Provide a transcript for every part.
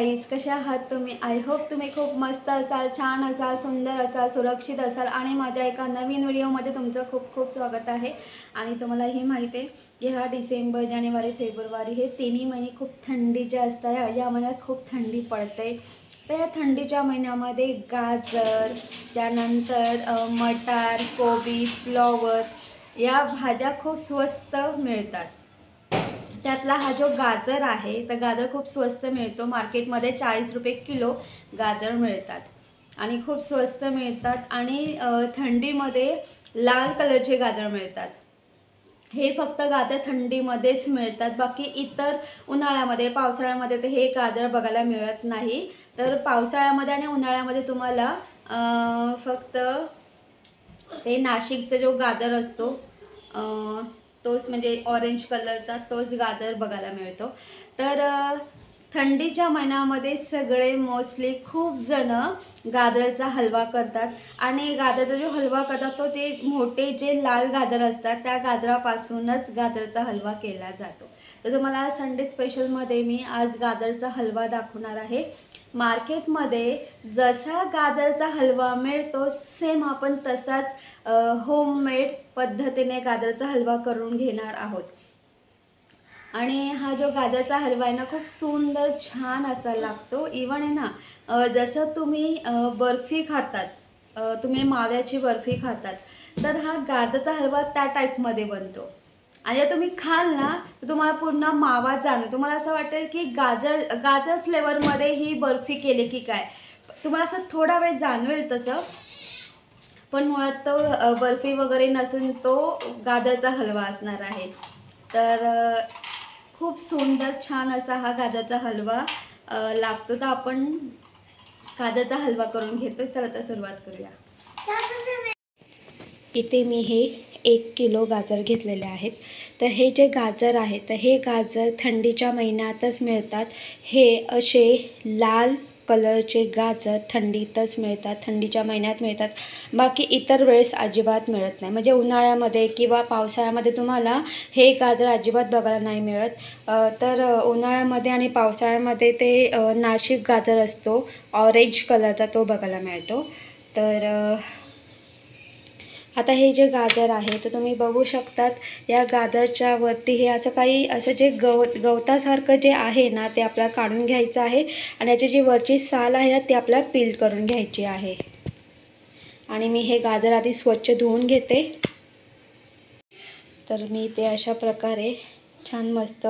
Guys, कशा आहात तुम्ही? आय होप तुम्ही खूप मस्त असाल, छान असाल, सुंदर असाल, सुरक्षित असाल आणि माझ्या एका नवीन व्हिडिओमध्ये तुमचं खूप खूप स्वागत आहे. आणि तुम्हालाही माहिती आहे की हा डिसेंबर, जानेवारी, फेब्रुवारी हे तिन्ही महिने खूप थंडीचे असतात. या महिन्यात खूप थंडी पडते. तर या थंडीच्या महिन्यामध्ये गाजर, त्यानंतर मटार, कोबी, फ्लॉवर या भाज्या खूप स्वस्त मिळतात. त्यातला हा जो गाजर आहे तर गाजर खूप स्वस्त मिळतो. मार्केटमध्ये 40 रुपये किलो गाजर मिळतात आणि खूप स्वस्त मिळतात. आणि थंडीमध्ये लाल कलरचे गाजर मिळतात. हे फक्त गाजर थंडीमध्येच मिळतात. बाकी इतर उन्हाळ्यामध्ये, पावसाळ्यामध्ये तर हे गाजर बघायला मिळत नाही. तर पावसाळ्यामध्ये आणि उन्हाळ्यामध्ये तुम्हाला फक्त ते नाशिकचा जो गाजर असतो तोच, म्हणजे ऑरेंज कलरचा तोच गाजर बघायला मिळतो. तर थंडीच्या महिन्यामध्ये सगळे मोस्टली खूप जण गाजरचा हलवा करतात. आणि गाजरचा जो हलवा करतात तो ते मोठे जे लाल गाजर असतात त्या गाजरापासूनच गाजरचा हलवा केला जातो. तर तुम्हाला संडे स्पेशलमध्ये मी आज गाजरचा हलवा दाखवणार आहे. मार्केटमध्ये जसा गाजरचा हलवा मिळतो सेम आपण तसाच होममेड पद्धतीने गाजरचा हलवा करून घेणार आहोत. आणि हा जो गाजरचा हलवा आहे ना खूप सुंदर छान असा लागतो. इवन आहे ना जसं तुम्ही बर्फी खातात, तुम्ही माव्याची बर्फी खातात, तर हा गाजरचा हलवा त्या टाईपमध्ये बनतो. आणि जर तुम्ही खाल ना तर तुम्हाला पूर्ण मावा जाणवेल. तुम्हाला असं वाटेल की गाजर फ्लेवरमध्ये ही बर्फी केली की काय. तुम्हाला असं थोडा वेळ जाणवेल तसं, पण मुळात तो बर्फी वगैरे नसून तो गाजरचा हलवा असणार आहे. तर खूप सुंदर छान असा हा गाजरचा हलवा लागतो. तर आपण गाजरचा हलवा करून घेतो. चला तर सुरुवात करूया. इथे मी हे 1 किलो गाजर घेतलेले आहेत. तर हे जे गाजर आहे तर हे गाजर थंडीच्या महिन्यातच मिळतात. हे असे लाल कलरचे गाजर थंडीतच मिळतात, थंडीच्या महिन्यात मिळतात. बाकी इतर वेळेस अजिबात मिळत नाही. म्हणजे उन्हाळ्यामध्ये किंवा पावसाळ्यामध्ये तुम्हाला हे गाजर अजिबात बघायला नाही मिळत. तर उन्हाळ्यामध्ये आणि पावसाळ्यामध्ये ते नाशिक गाजर असतो ऑरेंज कलरचा तो बघायला मिळतो. तर आता हे जे गाजर आहे तर तुम्ही बघू शकतात या गाजरच्या वरती हे असं जे गवतासारखं जे आहे ना ते आपल्याला काढून घ्यायचं आहे. आणि याची जी वरची साल आहे ना ती आपल्याला पील करून घ्यायची आहे. आणि मी हे गाजर आधी स्वच्छ धुवून घेते. तर मी ते अशा प्रकारे छान मस्त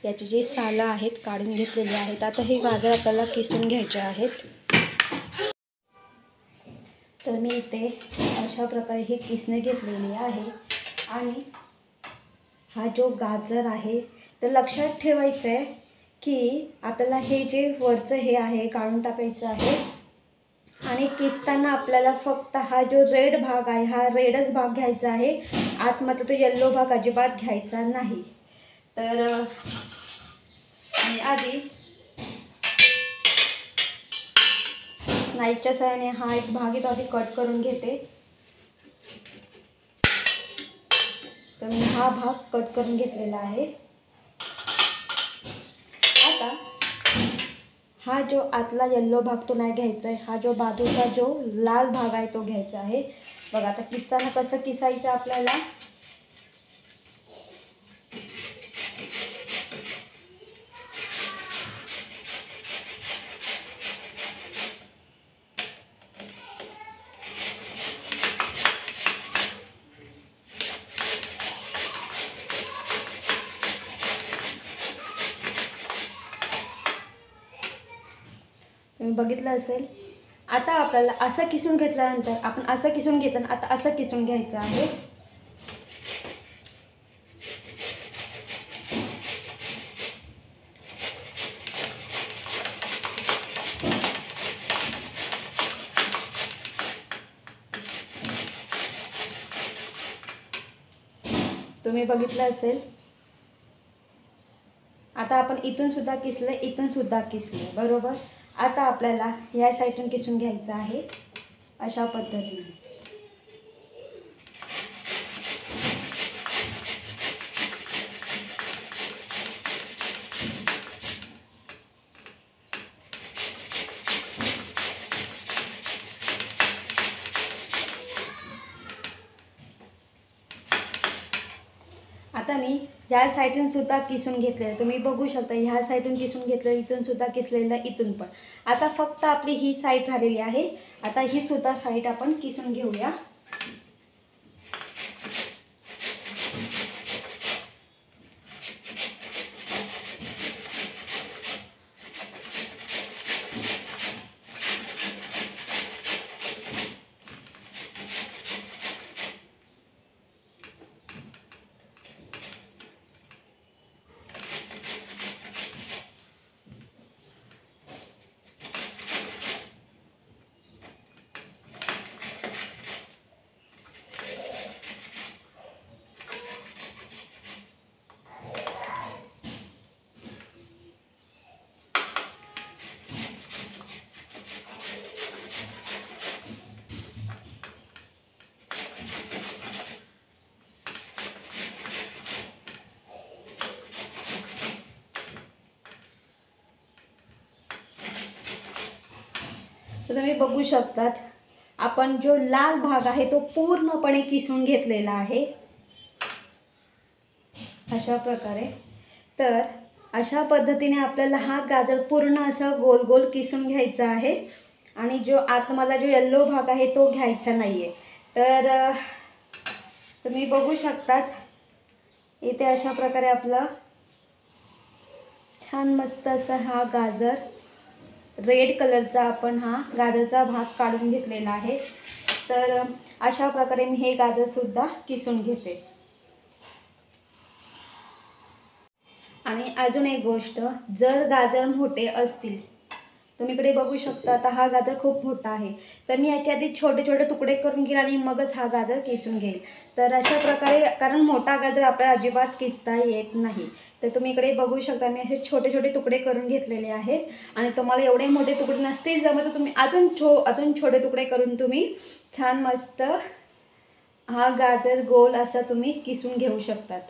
याची जी सालं आहेत काढून घेतलेली आहेत. आता हे गाजर आपल्याला किसून घ्यायचे आहेत. तर मी इथे अशा प्रकारे हे किसणे घेतलेली आहे. आणि हा जो गाजर आहे तर लक्षात ठेवायचं आहे की आपल्याला हे जे वरचं हे आहे काढून टाकायचं आहे. आणि किसताना आपल्याला फक्त हा जो रेड भाग आहे हा रेडच भाग घ्यायचा आहे. आतमध्ये तो येल्लो भाग अजिबात घ्यायचा नाही. तर मी आधी नाईफच्या सहाय्याने हा एक भाग इथं आधी कट करून घेते. तर मी हा भाग कट करून घेतलेला आहे. आता हा जो आतला येल्लो भाग तो नाही घ्यायचा आहे. हा जो बाजूचा जो लाल भाग आहे तो घ्यायचा आहे. बघा आता किसताना कसं किसायचं आपल्याला. तुम्ही बघितलं असेल. आता आपल्याला असं किसून घेतल्यानंतर आपण असं किसून घेताना आता असं किसून घ्यायचं आहे. तुम्ही बघितलं असेल. आता आपण इथून सुद्धा किसले, इथून सुद्धा किसले, बरोबर. आता आपल्याला ह्या साईडून किसून घ्यायचं आहे अशा पद्धतीने. आता मी ह्या साईडून सुद्धा किसून घेतलेलं, तुम्ही बघू शकता ह्या साईडून किसून घेतलेलं, इथून सुद्धा किसलेलं, इथून पण. आता फक्त आपली ही साईड राहिलेली आहे. आता ही सुद्धा साईड आपण किसून घेऊया. तर तुम्ही बघू शकतात आपण जो लाल भाग आहे तो पूर्णपणे किसून घेतलेला आहे अशा प्रकारे. तर अशा पद्धतीने आपल्याला हा गाजर पूर्ण असा गोल गोल किसून घ्यायचा आहे आणि जो आतमधला जो येल्लो भाग आहे तो घ्यायचा नाही आहे. तर तुम्ही बघू शकतात इथे अशा प्रकारे आपला छान मस्त असा हा गाजर रेड कलरचा आपण हा गाजरचा भाग काढून घेतलेला आहे. तर अशा प्रकारे मी हे गाजरसुद्धा किसून घेते. आणि अजून एक गोष्ट, जर गाजर मोठे असतील, तुम्ही इकडे बघू शकता आता हा गाजर खूप मोठा आहे, तर मी याच्या आधी छोटे छोटे तुकडे करून घेईल आणि मगच हा गाजर किसून घेईल. तर अशा प्रकारे, कारण मोठा गाजर आपल्याला अजिबात किसता येत नाही, तर तुम्ही इकडे बघू शकता मी असे छोटे छोटे तुकडे करून घेतलेले आहेत. आणि तुम्हाला एवढे मोठे तुकडे नसतील जमत तर तुम्ही अजून छोटे तुकडे करून तुम्ही छान मस्त हा गाजर गोल असा तुम्ही किसून घेऊ शकतात.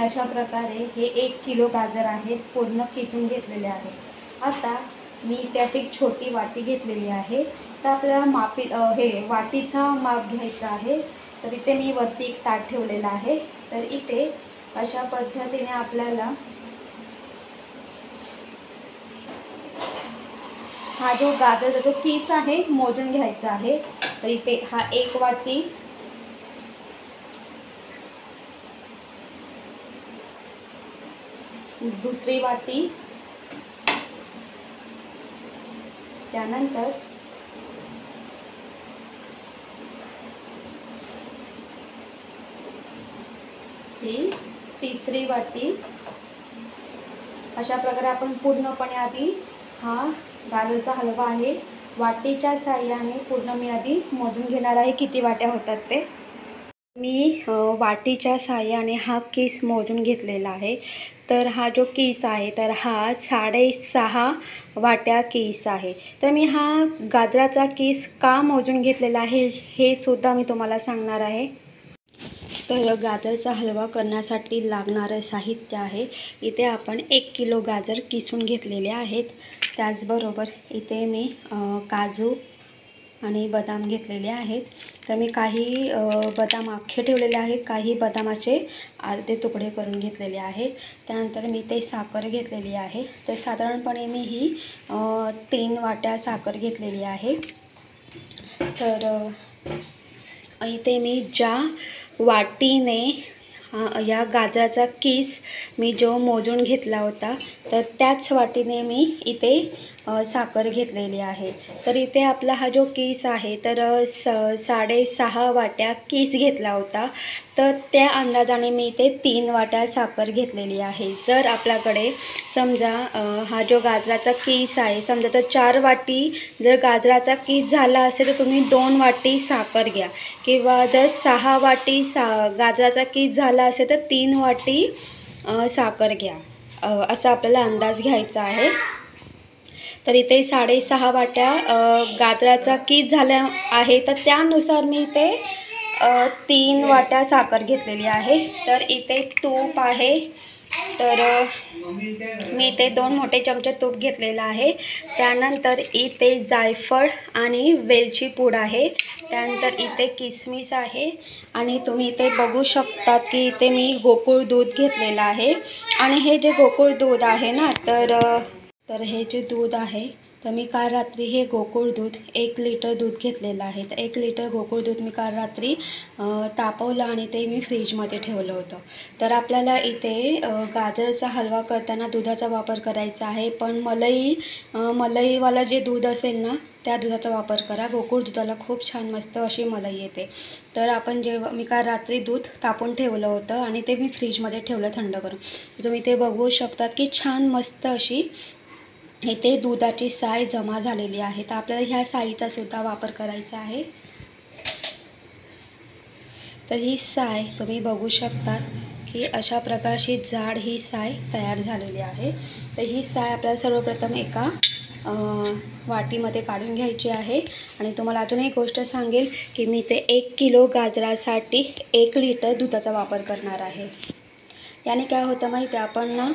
अशा प्रकारे हे 1 किलो गाजर आहेत पूर्ण किसून घेतलेले आहेत. आता मी त्याची एक छोटी वाटी घेतलेली आहे. तर आपल्याला हे वाटीचा माप घ्यायचा आहे. तर इथे मी वरती एक ताट ठेवलेला आहे. तर इथे अशा पद्धतीने आपल्याला हा जो गाजरचा जो किस आहे मोजून घ्यायचा आहे. तर इथे हा 1 वाटी, दुसरी वाटी, त्यानंतर ही तिसरी वाटी. अशा प्रकारे आपण पूर्णपणे आधी हा गाजरचा हलवा आहे वाटीच्या साहाय्याने पूर्ण मी आधी मोजून घेणार आहे किती वाट्या होतात ते. मी वाटीच्या साहाय्याने हा किस मोजून घेतलेला आहे. तर हा जो किस आहे तर हा 6.5 वाट्या किस आहे. तर मी हा गाजराचा किस का मोजून घेतलेला आहे हे सुद्धा मी तुम्हाला सांगणार आहे. तर गाजरचा हलवा करण्यासाठी लागणारं साहित्य आहे. इथे आपण 1 किलो गाजर किसून घेतलेले आहेत. त्याचबरोबर इथे मी काजू आणि बदाम घेतलेले आहेत. तर मी काही बदाम अख्खे ठेवलेले आहेत, काही बदामाचे अर्धे तुकडे करून घेतलेले आहेत. त्यानंतर मी ते साखर घेतलेली आहे. तर साधारणपणे मी ही 3 वाट्या साखर घेतलेली आहे. तर इथे मी ज्या वाटीने या गाजराचा किस मी जो मोजून घेतला होता तर त्याच वाटीने मी इथे साखर घेतलेली आहे। तर इथे आपला हा जो किस आहे तर 6.5 वाट्या किस घेतला होता, तर त्या अंदाजाने मी इथे 3 वाट्या साखर घेतलेली आहे। जर आपल्याकडे समजा हा जो गाजराचा किस आहे, समजा तर 4 वाटी जर गाजराचा किस झाला असेल तर तुम्ही 2 वाटी साखर घ्या, किंवा जर 6 वाटी गाजराचा किस झाला असेल तर 3 वाटी साखर घ्या, असा आपल्याला अंदाज घ्यायचा आहे। तर इथे 6.5 वाट्या गाजराचा किस झाला आहे, तर त्यानुसार मी इथे 3 वाट्या साखर घेतलेली आहे। तर इथे तूप आहे, तर मी इथे 2 मोठे चमचे तूप घेतलेलं आहे। त्यानंतर इथे जायफळ आणि वेलची पूड आहे, त्यानंतर इथे किसमिस आहे, आणि तुम्ही इथे बघू शकतात की इथे मी गोकुळ दूध घेतलेलं आहे। आणि हे जे गोकुळ दूध आहे ना, तर हे जे दूध आहे, तर मी काल रात्री हे गोकुळ दूध 1 लिटर दूध घेतलेलं आहे। तर 1 लिटर गोकुळ दूध मी काल रात्री तापवलं आणि ते मी फ्रीजमध्ये ठेवलं होतं। तर आपल्याला इथे गाजरचा हलवा करताना दुधाचा वापर करायचा आहे, पण मलईवाला जे दूध असेल ना, त्या दुधाचा वापर करा। गोकुळ दुधाला खूप छान मस्त अशी मलाई येते। तर आपण मी काल रात्री दूध तापून ठेवलं होतं आणि ते मी फ्रीजमध्ये ठेवलं थंड करून। तुम्ही ते बघू शकतात की छान मस्त अशी इथे दुधाची साय जमा झालेली आहे। तर आपल्याला ह्या साईचा सुद्धा वापर करायचा आहे। तर ही साय तुम्ही बघू शकतात की अशा प्रकारची जाड ही साय तयार झालेली आहे। तर ही साय आपल्याला सर्वप्रथम एका वाटीमध्ये काढून घ्यायची आहे। आणि तुम्हाला अजून एक गोष्ट सांगेल की मी इथे 1 किलो गाजरासाठी 1 लिटर दुधाचा वापर करणार आहे। याने काय होतं माहिती आहे, आपण ना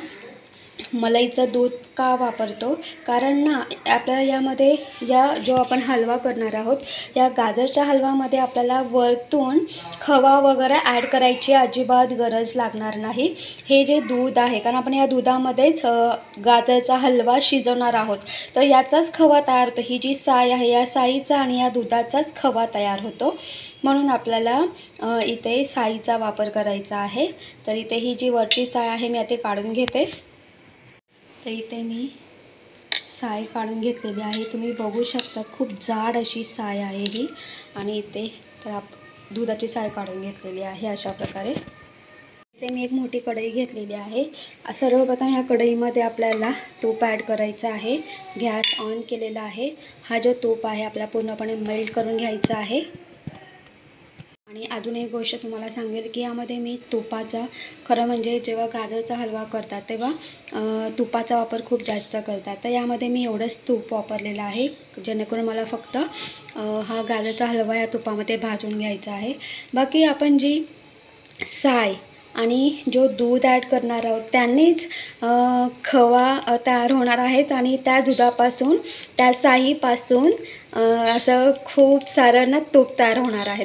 मलाईचं दूध का वापरतो, कारण ना आपल्याला यामध्ये जो आपण हलवा करणार आहोत, या गाजरच्या हलव्यामध्ये आपल्याला वरतून खवा वगैरे ॲड करायची अजिबात गरज लागणार नाही। हे जे दूध आहे, कारण आपण या दुधामध्येच गाजरचा हलवा शिजवणार आहोत, तर याचाच खवा तयार होतो। ही जी साय आहे, या साईचा आणि या दुधाचाच खवा तयार होतो, म्हणून आपल्याला इथे साईचा वापर करायचा आहे। तर इथे ही जी वरची साय आहे मी आता काढून घेते। तर इथे मी साय काढून घेतलेली आहे, तुम्ही बघू शकता खूप जाड अशी साय आहे ही। आणि इथे तर दुधाची साय काढून घेतलेली आहे अशा प्रकारे। इथे मी एक मोठी कढई घेतलेली आहे। सर्वप्रथम ह्या कढईमध्ये आपल्याला तूप ॲड करायचं आहे। गॅस ऑन केलेला आहे। हा जो तूप आहे आपल्याला पूर्णपणे मेल्ट करून घ्यायचा आहे। आणि अजून एक गोष्ट तुम्हाला सांगेल की यामध्ये मी तुपाचा, खरं म्हणजे जेव्हा गाजरचा हलवा करतात तेव्हा तुपाचा वापर खूप जास्त करतात, तर यामध्ये मी एवढंच तूप वापरलेलं आहे, जेणेकरून मला फक्त हा गाजरचा हलवा या तुपामध्ये भाजून घ्यायचा आहे। बाकी आपण जी साय आणि जो दूध ॲड करणार आहोत त्यांनीच खवा तयार होणार आहेत, आणि त्या दुधापासून, त्या साईपासून असं खूप सारं ना तूप तयार होणार आहे।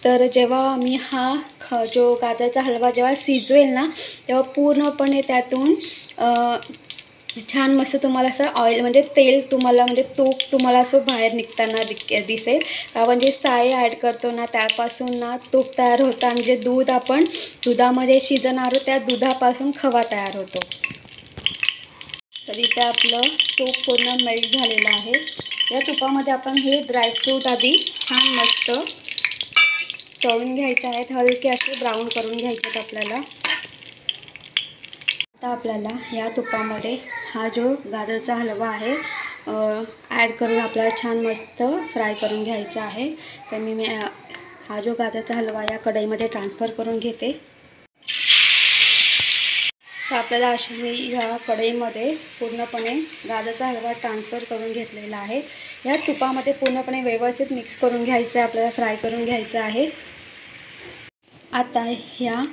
तर जेव्हा मी हा जो गाजरचा हलवा जेव्हा शिजवेल ना, तेव्हा पूर्णपणे त्यातून छान मस्त तुम्हाला असं ऑइल म्हणजे तेल तुम्हाला, म्हणजे तूप तुम्हाला असं बाहेर निघताना दिसेल। आपण जे साय ॲड करतो ना त्यापासून ना तूप तयार होतं, आणि जे दूध आपण दुधामध्ये शिजवणार त्या दुधापासून खवा तयार होतो। तर इथे आपलं तूप पूर्ण मेल्ट झालेलं आहे। या तुपामध्ये आपण हे ड्रायफ्रूट आधी छान मस्त तळून घ्यायचे आहेत, हलके असे ब्राऊन करून घ्यायचे आहेत आपल्याला। आता आपल्याला या तुपामध्ये हा जो गाजरचा हलवा आहे ॲड करून आपल्याला छान मस्त फ्राय करून घ्यायचा आहे। तर मी हा जो गाजरचा हलवा या कढईमध्ये ट्रान्सफर करून घेते। तर आपल्याला अशी ह्या कढईमध्ये पूर्णपणे गाजरचा हलवा ट्रान्सफर करून घेतलेला आहे। या तुपामध्ये पूर्णपणे व्यवस्थित मिक्स करून घ्यायचं आहे, आपल्याला फ्राय करून घ्यायचं आहे। आता ह्या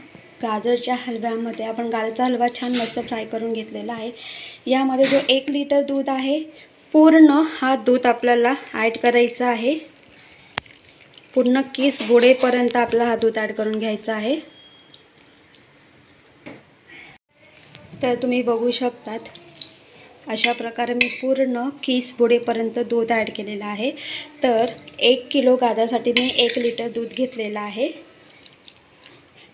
गाजरच्या हलव्यामध्ये आपण गाजरचा हलवा छान मस्त फ्राय करून घेतलेला आहे। यामध्ये जो 1 लिटर दूध आहे, पूर्ण हा दूध आपल्याला ॲड करायचा आहे। पूर्ण किस बुडेपर्यंत आपल्याला हा दूध ॲड करून घ्यायचा आहे। तर तुम्ही बघू शकतात अशा प्रकारे मी पूर्ण किस बुडेपर्यंत दूध ॲड केलेलं आहे। तर 1 किलो गाजरासाठी मी 1 लिटर दूध घेतलेलं आहे।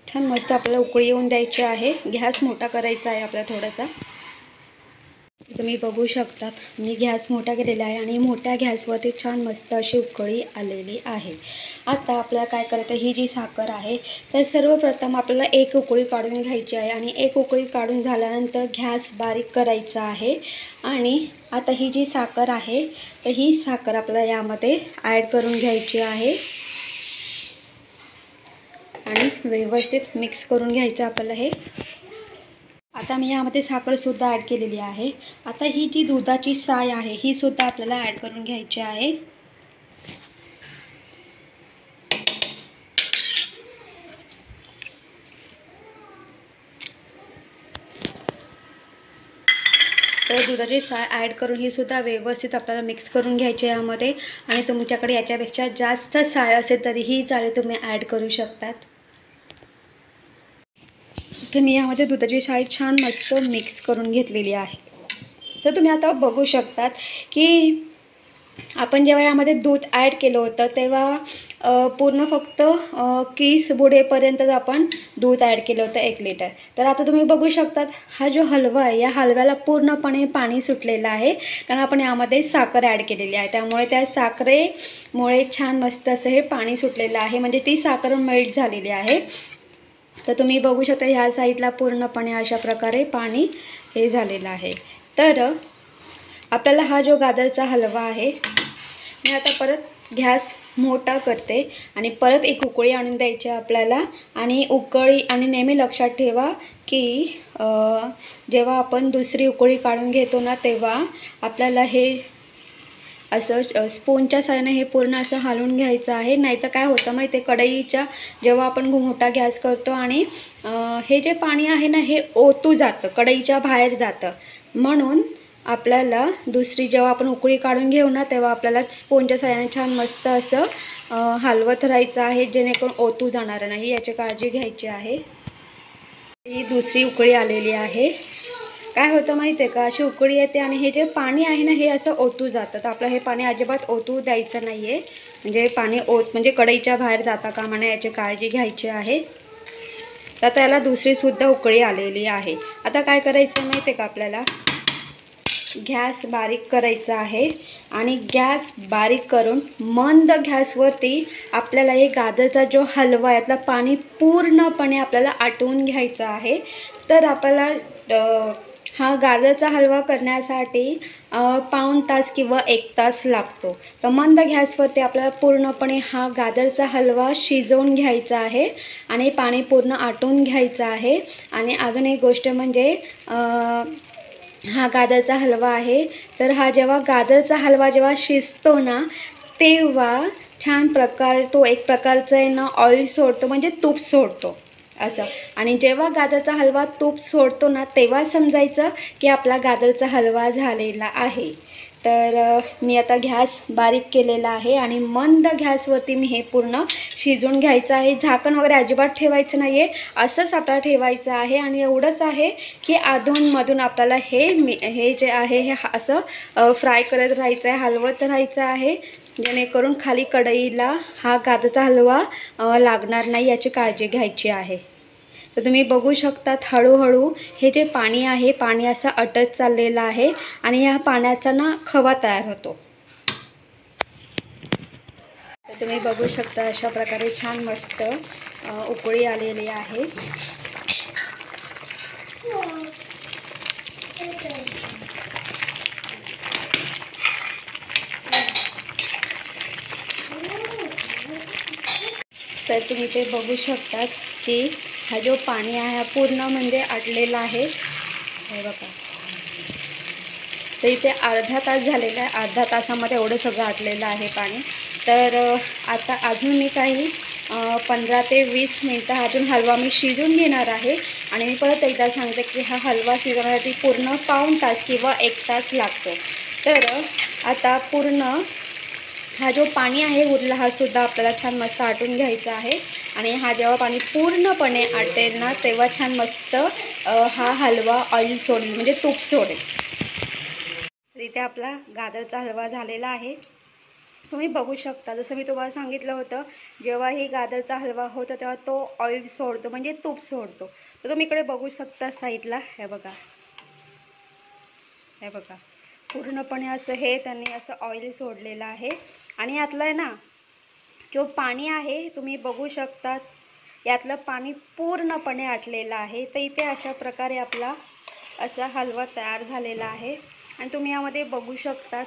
छान मस्त आपल्याला उकळी येऊन द्यायची आहे। गॅस मोठा करायचा आहे आपल्याला थोडासा। तुम्ही बघू शकतात मी गॅस मोठा केलेला आहे आणि मोठ्या गॅसवरती छान मस्त अशी उकळी आलेली आहे। आता आपल्याला काय करायचं, ही जी साखर आहे तर सर्वप्रथम आपल्याला एक उकळी काढून घ्यायची आहे आणि एक उकळी काढून झाल्यानंतर गॅस बारीक करायचा आहे। आणि आता ही जी साखर आहे तर ही साखर आपल्याला यामध्ये ॲड करून घ्यायची आहे आणि व्यवस्थित मिक्स करून घ्यायचं आपल्याला हे। आता मी यामध्ये साखरसुद्धा ॲड केलेली आहे। आता ही जी दुधाची साय आहे ही सुद्धा आपल्याला ॲड करून घ्यायची आहे। तर दुधाची साय ॲड करून ही सुद्धा व्यवस्थित आपल्याला मिक्स करून घ्यायची आहे यामध्ये। आणि तुमच्याकडे याच्यापेक्षा जास्त साय असेल तरीही चालेल, तुम्ही ॲड करू शकतात। तर मी यामध्ये दुधाची साय छान मस्त मिक्स करून घेतलेली आहे। तर तुम्ही आता बघू शकतात की आपण जेव्हा यामध्ये दूध ॲड केलं होतं तेव्हा पूर्ण फक्त कीस बुडेपर्यंतच आपण दूध ॲड केलं होतं 1 लिटर। तर आता तुम्ही बघू शकतात हा जो हलवा आहे या हलव्याला पूर्णपणे पाणी सुटलेलं आहे, कारण आपण यामध्ये साखर ॲड केलेली आहे। त्यामुळे त्या साखरेमुळे छान मस्त असं हे पाणी सुटलेलं आहे, म्हणजे ती साखर मेल्ट झालेली आहे। तर तुम्ही बघू शकता ह्या साईडला पूर्णपणे अशा प्रकारे पाणी हे झालेलं आहे। तर आपल्याला हा जो गाजरचा हलवा आहे मी आता परत गॅस मोठा करते आणि परत एक उकळी आणून द्यायची आपल्याला। आणि उकळी आणि नेहमी लक्षात ठेवा की जेव्हा आपण दुसरी उकळी काढून घेतो ना तेव्हा आपल्याला हे असं स्पूनच्या साहाय्याने हे पूर्ण असं हलवून घ्यायचं आहे, नाहीतर काय होतं माहिती आहे, कढईच्या जेव्हा आपण मोठा गॅस करतो आणि हे जे पाणी आहे ना हे ओतू जातं, कढईच्या बाहेर जातं। म्हणून आपल्याला दुसरी जेव्हा आपण उकळी काढून घेऊ ना तेव्हा आपल्याला स्पूनच्या साहाय्याने छान मस्त असं हलवत राहायचं आहे, जेणेकरून ओतू जाणार नाही, याची काळजी घ्यायची आहे। ही दुसरी उकळी आलेली आहे। काय होतं माहिती आहे का, अशी उकळी येते आणि हे जे पाणी आहे ना हे असं ओतू जातं। तर आपलं हे पाणी अजिबात ओतू द्यायचं नाही आहे, म्हणजे पाणी म्हणजे कढईच्या बाहेर जाता कामा नये, याची काळजी घ्यायची आहे। तर त्याला दुसरीसुद्धा उकळी आलेली आहे। आता काय करायचं माहिती आहे का, आपल्याला गॅस बारीक करायचा आहे आणि गॅस बारीक करून मंद गॅसवरती आपल्याला हे गाजरचा जो हलवा आहे यातलं पाणी पूर्णपणे आपल्याला आटवून घ्यायचं आहे। तर आपल्याला हा गाजरचा हलवा करण्यासाठी पाऊण तास किंवा 1 तास लागतो। तर मंद गॅसवरती आपल्याला पूर्णपणे हा गाजरचा हलवा शिजवून घ्यायचा आहे आणि पाणी पूर्ण आटवून घ्यायचं आहे। आणि अजून एक गोष्ट म्हणजे हा गाजरचा हलवा आहे तर हा जेव्हा गाजरचा हलवा जेव्हा शिजतो ना तेव्हा छान प्रकारे तो एक प्रकारचं आहे ना ऑइल सोडतो, म्हणजे तूप सोडतो असं। आणि जेव्हा गाजरचा हलवा तूप सोडतो ना तेव्हा समजायचं की आपला गाजरचा हलवा झालेला आहे। तर मी आता गॅस बारीक केलेला आहे आणि मंद गॅसवरती मी हे पूर्ण शिजवून घ्यायचं आहे। झाकण वगैरे अजिबात ठेवायचं नाही आहे, असंच आपल्याला ठेवायचं आहे। आणि एवढंच आहे की अधूनमधून आपल्याला हे जे आहे हे असं फ्राय करत राहायचं आहे, हलवत राहायचं आहे, जेणेकरून खाली कढईला हा गाजरचा हलवा लागणार नाही, याची काळजी घ्यायची आहे। तर तुम्ही बघू शकतात हळूहळू हे जे पाणी आहे पाणी असं अटत चाललेलं आहे आणि या पाण्याचा ना खवा तयार होतो। तर तुम्ही बघू शकता अशा प्रकारे छान मस्त उकळी आलेली आहे। तर तुम्ही ते बघू शकतात की हा जो पाणी आहे हा पूर्ण म्हणजे आटलेला आहे, हे बघा। तर इथे अर्धा तास झालेला आहे, अर्धा तासामध्ये एवढं सगळं आटलेलं आहे पाणी। तर आता अजून मी काही 15 ते 20 मिनटं अजून हलवा मी शिजवून घेणार आहे। आणि मी परत एकदा सांगते की हा हलवा शिजवण्यासाठी पूर्ण पाऊण तास किंवा 1 तास लागतो। तर आता पूर्ण हा जो पाणी आहे उरला हा सुद्धा आपल्याला छान मस्त आटून घ्यायचा आहे। आणि हा जेव्हा पाणी पूर्णपणे आटेल ना तेव्हा छान मस्त हा हलवा ऑइल सोडेल, म्हणजे तूप सोडेल। तर इथे आपला गाजरचा हलवा झालेला आहे, तुम्ही बघू शकता। जसं मी तुम्हाला सांगितलं होतं जेव्हा ही गाजरचा हलवा होतो तेव्हा तो ऑइल सोडतो, म्हणजे तूप सोडतो। तर तुम्ही इकडे बघू शकता साईडला, हे बघा। हे बघा पूर्णपणे असं हे त्यांनी असं ऑइल सोडलेलं आहे आणि यातलं आहे ना जो पाणी आहे तुम्ही बघू शकतात, यातलं पाणी पूर्णपणे आटलेलं आहे। तर इथे अशा प्रकारे आपला असा हलवा तयार झालेला आहे आणि तुम्ही यामध्ये बघू शकतात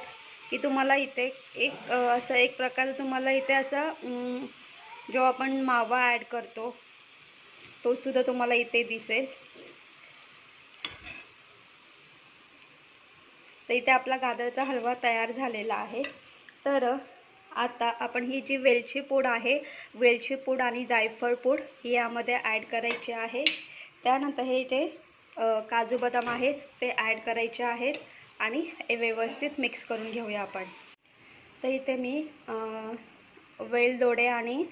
की तुम्हाला इथे असं एक प्रकार तुम्हाला इथे असं जो आपण मावा ॲड करतो तो सुद्धा तुम्हाला इथे दिसेल। तर इथे आपला गाजरचा हलवा तयार झालेला आहे। तर आता आपण ही जी वेलची पूड आहे, वेलची पूड आणि जायफळ पूड ही यामध्ये ॲड करायची आहे। त्यानंतर हे जे काजू बदाम आहेत ते ॲड करायचे आहेत आणि हे व्यवस्थित मिक्स करून घेऊया आपण। तर इथे मी वेलदोडे आणि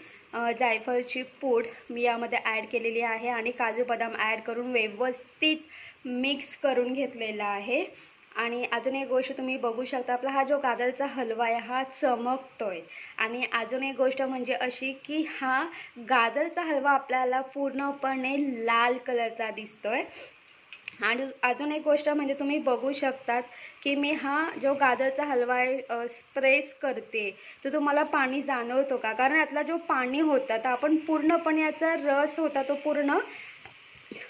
जायफळची पूड मी यामध्ये ॲड केलेली आहे आणि काजू बदाम ॲड करून व्यवस्थित मिक्स करून घेतलेला आहे। आणि अजून एक गोष्ट तुम्ही बघू शकता, आपला हा जो गाजरचा हलवा आहे हा चमकतोय। आणि अजून एक गोष्ट म्हणजे अशी की हा गाजरचा हलवा आपल्याला पूर्णपणे लाल कलरचा दिसतोय। आणि अजून एक गोष्ट म्हणजे तुम्ही बघू शकतात की मी हा जो गाजरचा हलवा आहे प्रेस करते तर तुम्हाला पाणी जाणवतो का? कारण यातला जो पाणी होता तर आपण पूर्णपणे याचा रस होता तो पूर्ण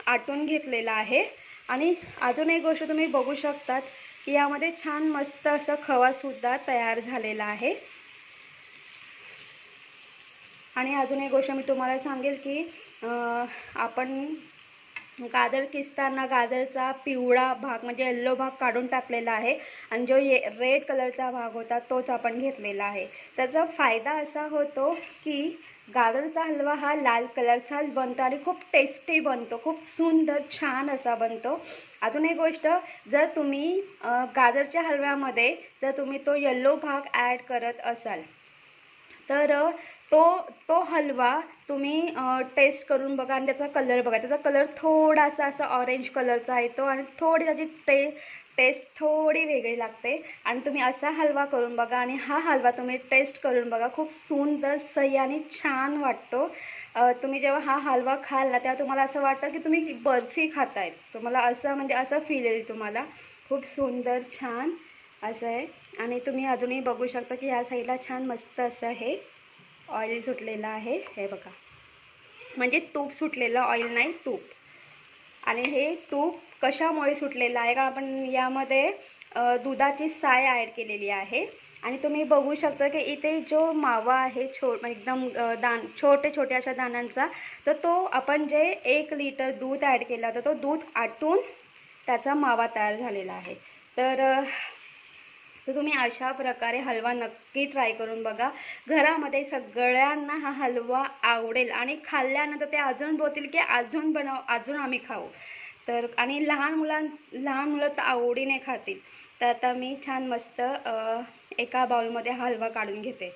आटून घेतलेला आहे। आणि अजून एक गोष्ट तुम्ही बघू शकतात की यामध्ये छान मस्त असा खवासुद्धा तयार झालेला आहे। आणि अजून एक गोष्ट मी तुम्हाला सांगेल की आपण गाजर किसताना गाजरचा पिवळा भाग म्हणजे येल्लो भाग काढून टाकलेला आहे आणि जो रेड कलरचा भाग होता तोच आपण घेतलेला आहे। त्याचा फायदा असा होतो की गाजरचा हलवा हा लाल कलरचाच बनतो आणि खूप टेस्टी बनतो, खूप सुंदर छान असा बनतो। अजून एक गोष्ट, जर तुम्ही गाजरच्या हलव्यामध्ये जर तुम्ही तो येल्लो भाग ॲड करत असाल तर तो हलवा तुम्ही टेस्ट करून बघा आणि त्याचा कलर बघा, त्याचा कलर थोडासा असा ऑरेंज कलरचा येतो आणि थोडी त्याची टेस्ट थोडी वेगळी लागते। आणि तुम्ही असा हलवा करून बघा आणि हा हलवा तुम्ही टेस्ट करून बघा, खूप सुंदर सही आणि छान वाटतो। तुम्ही जेव्हा हा हलवा खाल ना तेव्हा तुम्हाला असं वाटतं की तुम्ही बर्फी खातायत, तुम्हाला असं म्हणजे असं फील येईल तुम्हाला, खूप सुंदर छान असं आहे। आणि तुम्ही अजूनही बघू शकता की ह्या साईडला छान मस्त असं हे ऑइल सुटलेलं आहे, हे बघा, म्हणजे तूप सुटलेलं, ऑइल नाही तूप। आणि हे तूप कशामुळे सुटलेलं आहे? कारण आपण यामध्ये दुधाची साय ॲड केलेली आहे। आणि तुम्ही बघू शकता की इथे जो मावा आहे एकदम छोटे छोटे अशा दाण्यांचा, तर तो आपण जे 1 लिटर दूध ॲड केला होता तो दूध आटून त्याचा मावा तयार झालेला आहे। तर तुम्ही अशा प्रकारे हलवा नक्की ट्राय करून बघा, घरामध्ये सगळ्यांना हा हलवा आवडेल आणि खाल्ल्यानंतर ते अजून बोलतील की अजून बनव, अजून आम्ही खाऊ। तर आणि लहान मुलं तर आवडीने खातील। तर आता मी छान मस्त एका बाउलमध्ये हलवा काढून घेते।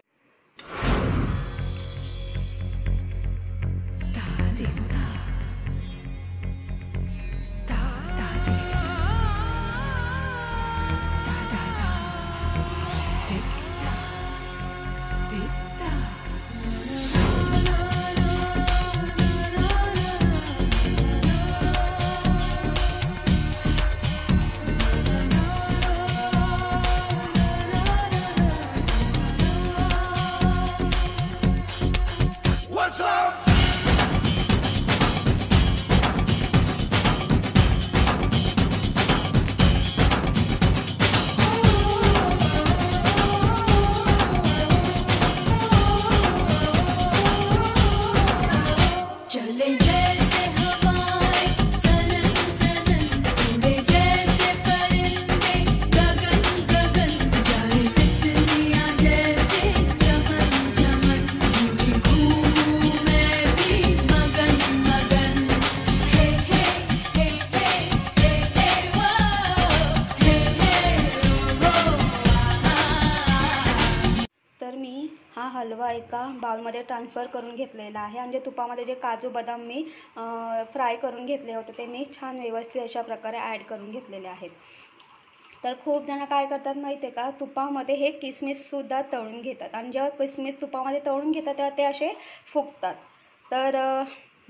हा हलवा एका बाउलमध्ये ट्रान्सफर करून घेतलेला आहे आणि तुपामध्ये जे काजू बदाम मी फ्राय करून घेतले होते ते मी छान व्यवस्थित अशा प्रकारे ॲड करून घेतलेले आहेत। तर खूप जण काय करतात माहिती आहे का, तुपामध्ये हे किसमिससुद्धा तळून घेतात आणि जेव्हा किसमिस तुपामध्ये तळून घेतात तेव्हा ते असे फुगतात। तर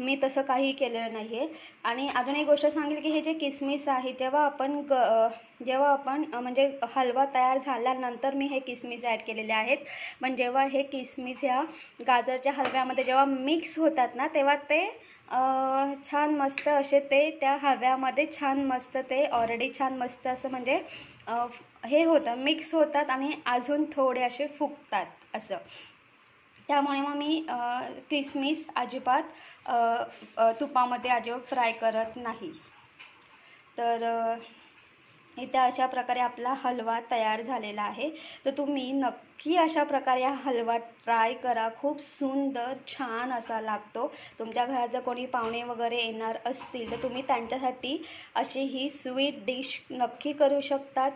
मी तसं काही केलेलं नाही आहे. आणि अजून एक गोष्ट सांगेल की हे जे किसमिस आहे जेव्हा आपण म्हणजे हलवा तयार झाल्यानंतर मी हे किसमिस ॲड केलेले आहेत. पण जेव्हा हे किसमिस ह्या गाजरच्या हलव्यामध्ये जेव्हा मिक्स होतात ना तेव्हा ते छान मस्त असे ते त्या हलव्यामध्ये छान मस्त ते ऑलरेडी छान मस्त असं म्हणजे हे होतं मिक्स होतात आणि अजून थोडे असे फुगतात असं. त्यामुळे मग मी किसमिस अजिबात तुपामध्ये अजिबात फ्राय करत नाही. तर इथे अशा प्रकारे आपला हलवा तयार झालेला आहे. तर तुम्ही नक्की अशा प्रकारे हा हलवा ट्राय करा. खूप सुंदर छान असा लागतो. तुमच्या घरात जर कोणी पाहुणे वगैरे येणार असतील तर तुम्ही त्यांच्यासाठी अशी ही स्वीट डिश नक्की करू शकतात.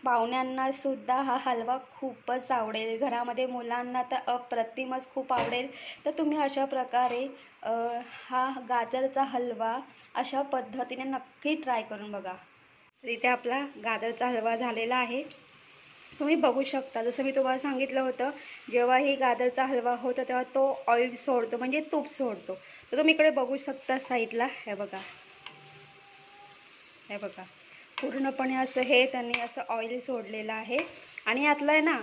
पाहुण्यांनासुद्धा हा हलवा खूपच आवडेल. घरामध्ये मुलांना तर अप्रतिमच खूप आवडेल. तर तुम्ही अशा प्रकारे हा गाजरचा हलवा अशा पद्धतीने नक्की ट्राय करून बघा. तर इथे आपला गाजरचा हलवा झालेला आहे. तुम्ही बघू शकता जसं मी तुम्हाला सांगितलं होतं जेव्हाही गाजरचा हलवा होतो तेव्हा तो ऑइल सोडतो म्हणजे तूप सोडतो. तर तुम्ही इकडे बघू शकता साईडला हे बघा पूर्णपणे असं हे त्यांनी असं ऑइल सोडलेलं आहे. आणि यातलं आहे ना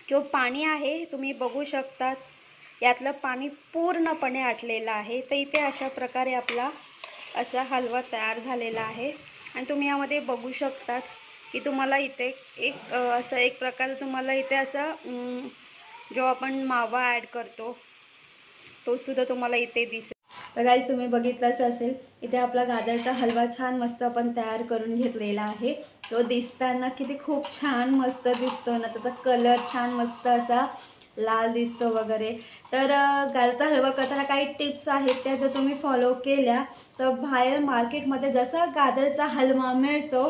किंवा पाणी आहे तुम्ही बघू शकता यातलं पाणी पूर्णपणे आटलेलं आहे. तर इथे अशा प्रकारे आपला असा हलवा तयार झालेला आहे. आणि तुम्ही यामध्ये बघू शकतात की तुम्हाला इथे एक असं एक प्रकारे तुम्हाला इथे असं जो आपण मावा ॲड करतो तो सुद्धा तुम्हाला इथे दिसेल. तर गाईस तुम्ही बघितलंच असेल इथे आपला गाजरचा हलवा छान मस्त आपण तयार करून घेतलेला आहे. तो दिसताना किती खूप छान मस्त दिसतो ना. त्याचा कलर छान मस्त असा लाल दिसतो वगैरे. तर गाजरचा हलवा करताना काही टिप्स आहेत त्या जर तुम्ही फॉलो केल्या तर बाहेर मार्केटमध्ये जसा गाजरचा हलवा मिळतो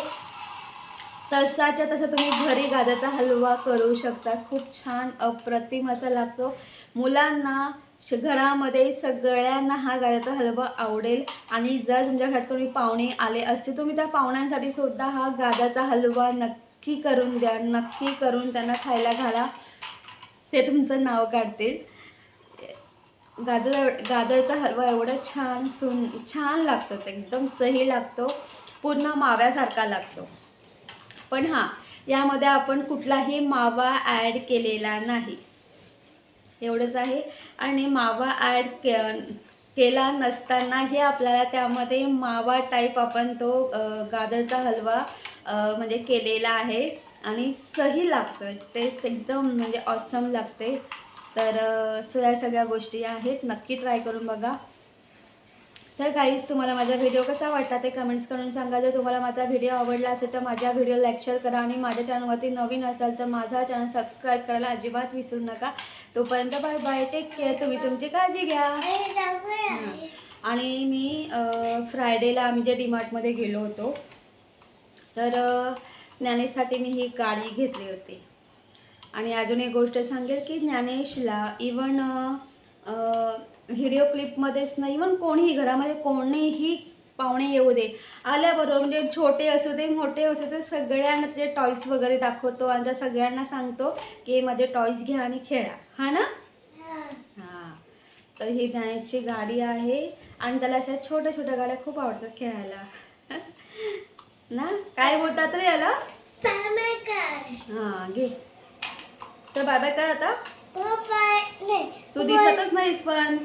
तसाच्या तसा तुम्ही घरी गाजरचा हलवा करू शकता. खूप छान अप्रतिम असा लागतो. मुलांना घरामध्ये सगळ्यांना हा गाजरचा हलवा आवडेल. आणि जर तुमच्या घरात कोणी पाहुणे आले असते तुम्ही त्या पाहुण्यांसाठी सुद्धा हा गाजरचा हलवा नक्की करून द्या. नक्की करून त्यांना खायला घाला. ते तुमचं नाव काढतील. गाजरचा हलवा एवढा छान लागतो. ते एकदम सही लागतो. पूर्ण माव्यासारखा लागतो. पण हां यामध्ये आपण कुठलाही मावा ॲड केलेला नाही एवढंच आहे. आणि मावा ॲड केला नसताना हे आपल्याला त्यामध्ये मावा टाईप आपण तो गाजरचा हलवा म्हणजे केलेला आहे. आणि सही लागतो. टेस्ट एकदम म्हणजे ऑसम लागते. तर या सगळ्या गोष्टी आहेत नक्की ट्राय करून बघा. तर गाईज तुम्हाला माझा व्हिडिओ कसा वाटला ते कमेंट्स करून सांगा. जर तुम्हाला माझा व्हिडिओ आवडला असेल तर माझ्या व्हिडिओ लाईक शेअर करा. आणि माझ्या चॅनलवरती नवीन असाल तर माझा चॅनल सबस्क्राईब करायला अजिबात विसरू नका. तोपर्यंत बाय बाय. Take care. तुम्ही तुमची काळजी घ्या. आणि मी फ्रायडेला आम्ही जे डीमार्टमध्ये गेलो होतो तर ज्ञानेशसाठी मी ही गाडी घेतली होती. आणि अजून एक गोष्ट सांगेल की ज्ञानेशला इवन व्हिडिओ क्लिपमध्येच नाही इवन कोणीही घरामध्ये कोणीही पाहुणे येऊ दे आल्याबरोबर म्हणजे छोटे असू दे मोठे असू दे सगळ्यांना त्याचे टॉईस वगैरे दाखवतो. आणि त्या सगळ्यांना सांगतो की माझे टॉईस घ्या आणि खेळा. हा ना. हां तर ही ज्ञानेशची गाडी आहे. आणि त्याला अशा छोट्या छोट्या गाड्या खूप आवडतात खेळायला ना. काय बोलतात रे याला. हां घे. तर बाय बाय कर आता. तू दिसतच नाहीस पण.